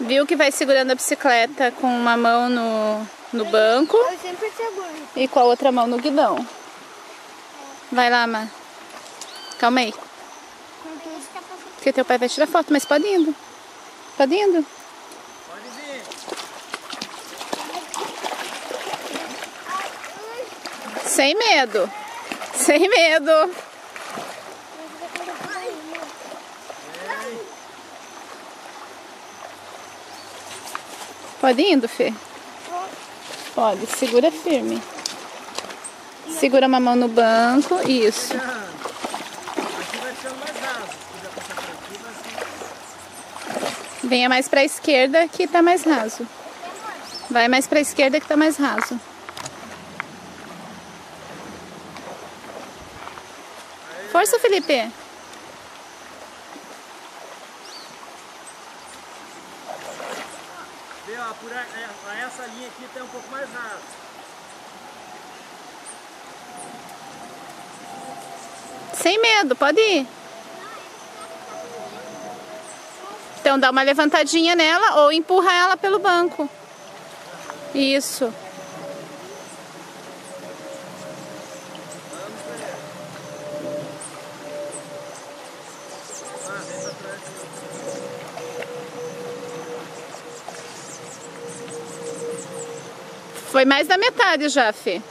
Viu que vai segurando a bicicleta com uma mão no banco. Eu sempre seguro. E com a outra mão no guidão. Vai lá, Má. Calma aí. Porque teu pai vai tirar foto, mas pode indo. Pode indo. Pode vir. Sem medo. Sem medo. Pode indo, Fê? Pode. Segura firme. Segura uma mão no banco. Isso. Aqui vai ficando mais raso. Se quiser passar por aqui, vai ser... Venha mais pra esquerda que tá mais raso. Vai mais pra esquerda que tá mais raso. Força, Felipe. Vê, ó, por essa linha aqui tem um pouco mais raso. Sem medo, pode ir. Então dá uma levantadinha nela ou empurra ela pelo banco. Isso. Vem pra trás. Foi mais da metade já, Fê.